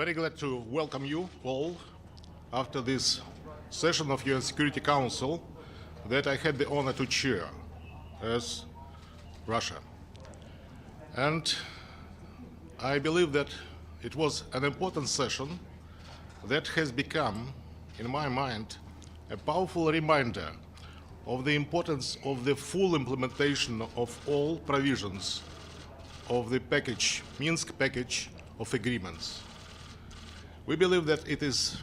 very glad to welcome you all after this session of UN Security Council that I had the honor to chair as Russia. And I believe that it was an important session that has become, in my mind, a powerful reminder of the importance of the full implementation of all provisions of the package, Minsk package of agreements. We believe that it is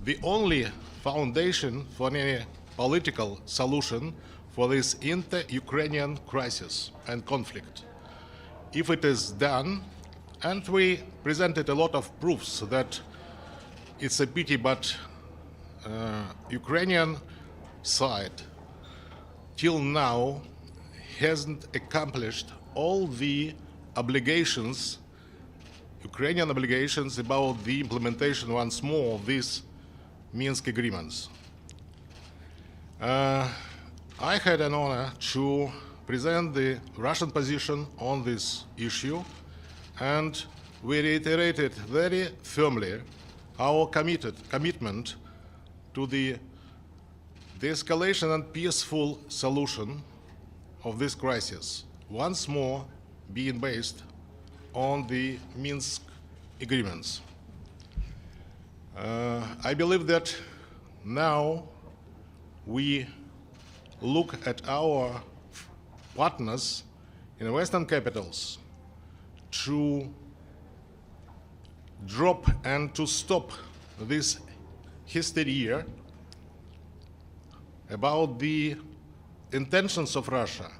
the only foundation for any political solution for this inter-Ukrainian crisis and conflict. If it is done, and we presented a lot of proofs that it's a pity, but Ukrainian side till now hasn't accomplished all the obligations, Ukrainian obligations about the implementation once more of these Minsk agreements. I had an honor to present the Russian position on this issue, and we reiterated very firmly our commitment to the de-escalation and peaceful solution of this crisis, once more being based on the Minsk agreements. I believe that now we look at our partners in Western capitals to drop and to stop this hysteria about the intentions of Russia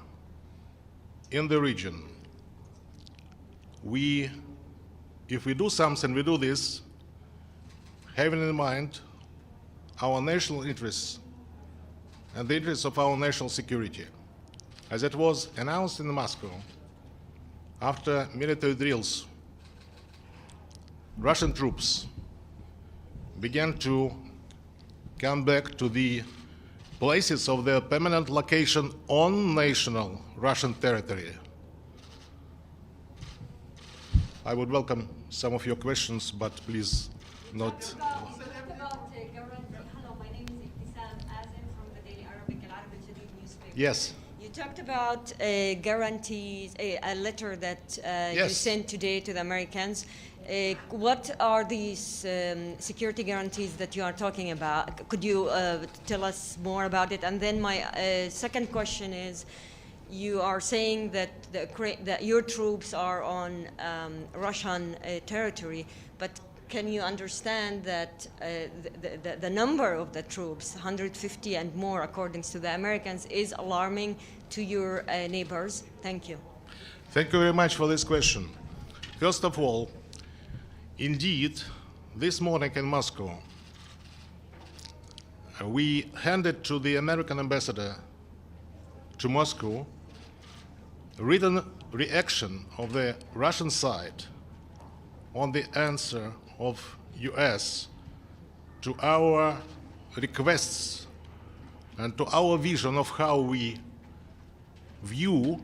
in the region. If we do something, we do this having in mind our national interests and the interests of our national security. As it was announced in Moscow, after military drills, Russian troops began to come back to the places of their permanent location on national Russian territory. I would welcome some of your questions, but please not. Hello, my name is Ibtisam Azim from the Daily Arabic Al Jadid newspaper. Yes. You talked about guarantees, a letter that you Yes. sent today to the Americans. What are these security guarantees that you are talking about? Could you tell us more about it? And then my second question is, you are saying that that your troops are on Russian territory, but can you understand that the number of the troops, 150 and more according to the Americans, is alarming to your neighbors? Thank you. Thank you very much for this question. First of all, indeed, this morning in Moscow, we handed to the American ambassador to Moscow written reaction of the Russian side on the answer of US to our requests and to our vision of how we view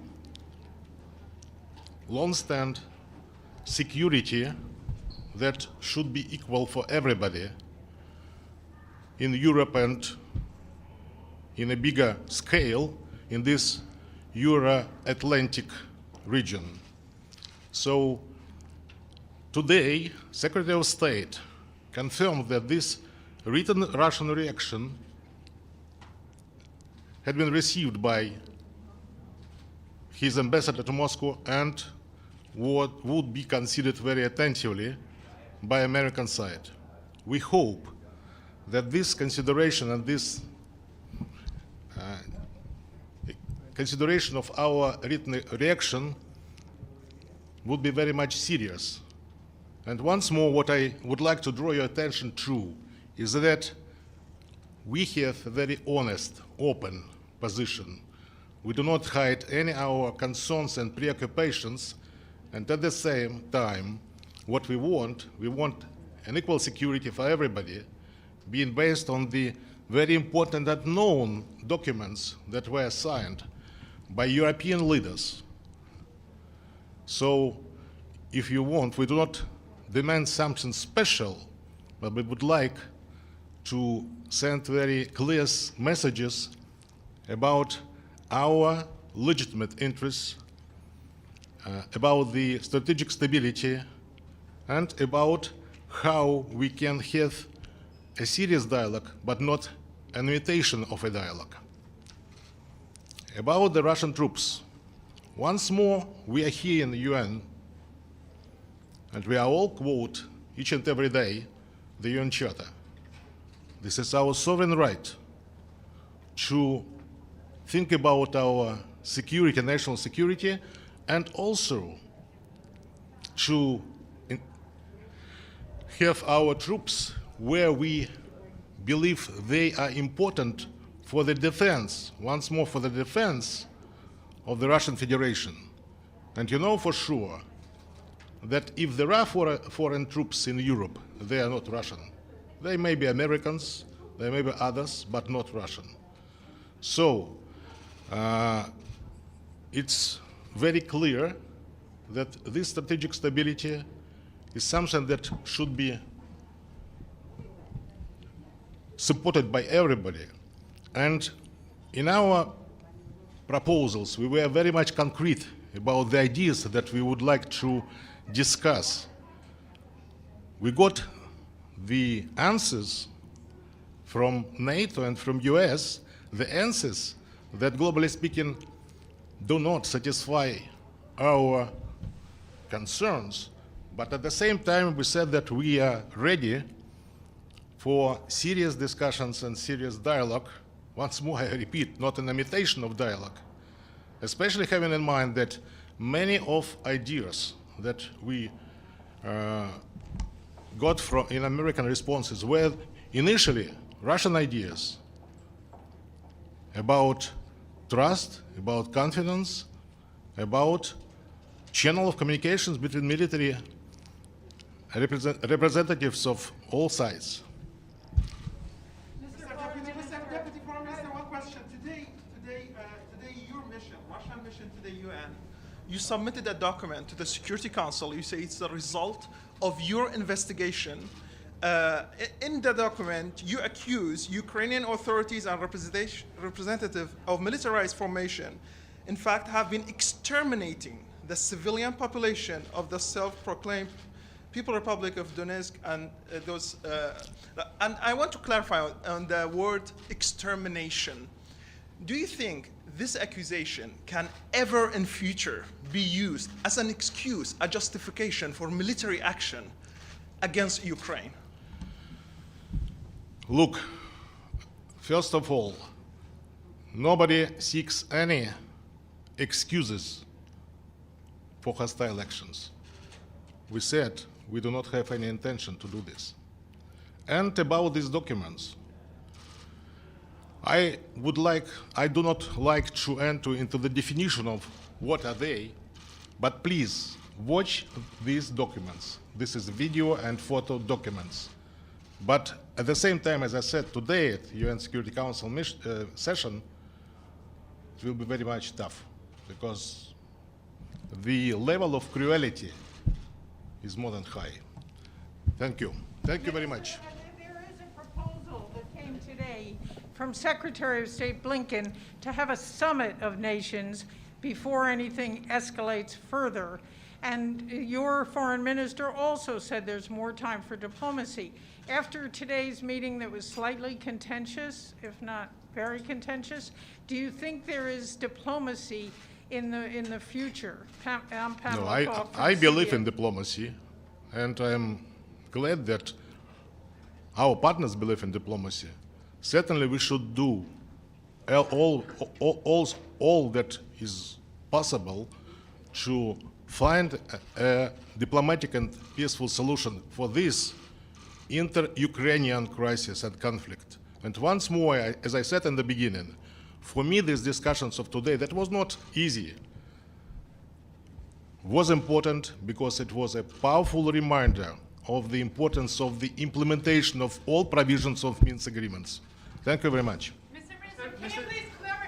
long-standing security that should be equal for everybody in Europe and in a bigger scale in this Euro-Atlantic region. So today, Secretary of State confirmed that this written Russian reaction had been received by his ambassador to Moscow and what would be considered very attentively by American side. We hope that this consideration and this consideration of our written reaction would be very much serious. And once more, what I would like to draw your attention to is that we have a very honest, open position. We do not hide any of our concerns and preoccupations, and at the same time, what we want an equal security for everybody, being based on the very important and known documents that were signed by European leaders. So, if you want, we do not demand something special, but we would like to send very clear messages about our legitimate interests, about the strategic stability, and about how we can have a serious dialogue, but not an imitation of a dialogue. About the Russian troops, once more, we are here in the UN, and we are all quote each and every day the UN Charter. This is our sovereign right to think about our security, national security, and also to have our troops where we believe they are important for the defense, once more for the defense of the Russian Federation. And you know for sure that if there are foreign troops in Europe, they are not Russian. They may be Americans, they may be others, but not Russian. So it's very clear that this strategic stability is something that should be supported by everybody. And in our proposals, we were very much concrete about the ideas that we would like to discuss. We got the answers from NATO and from US, the answers that, globally speaking, do not satisfy our concerns, but at the same time we said that we are ready for serious discussions and serious dialogue. Once more, I repeat, not an imitation of dialogue, especially having in mind that many of ideas that we got from in American responses were initially Russian ideas about trust, about confidence, about channel of communications between military representatives of all sides. Deputy Prime Minister, one question. Today, your mission, Russian mission to the UN, you submitted a document to the Security Council. You say it's the result of your investigation. In the document, you accuse Ukrainian authorities and representatives of militarized formation, in fact, have been exterminating the civilian population of the self-proclaimed People Republic of Donetsk and those. And I want to clarify on the word extermination. Do you think this accusation can ever in future be used as an excuse, a justification for military action against Ukraine? Look, first of all, nobody seeks any excuses for hostile actions. We said we do not have any intention to do this. And about these documents, I do not like to enter into the definition of what are they, but please watch these documents. This is video and photo documents. But at the same time, as I said today at UN Security Council session, it will be very much tough because the level of cruelty is more than high. Thank you. Thank you very much. There is a proposal that came today from Secretary of State Blinken to have a summit of nations before anything escalates further. And your foreign minister also said there's more time for diplomacy. After today's meeting that was slightly contentious, if not very contentious, do you think there is diplomacy in the future? No, I believe in diplomacy, and I'm glad that our partners believe in diplomacy. Certainly we should do all that is possible to find a diplomatic and peaceful solution for this inter-Ukrainian crisis and conflict. And once more, as I said in the beginning, for me these discussions of today, that was not easy, was important because it was a powerful reminder of the importance of the implementation of all provisions of Minsk agreements. Thank you very much. Mr. Minister, can you please clarify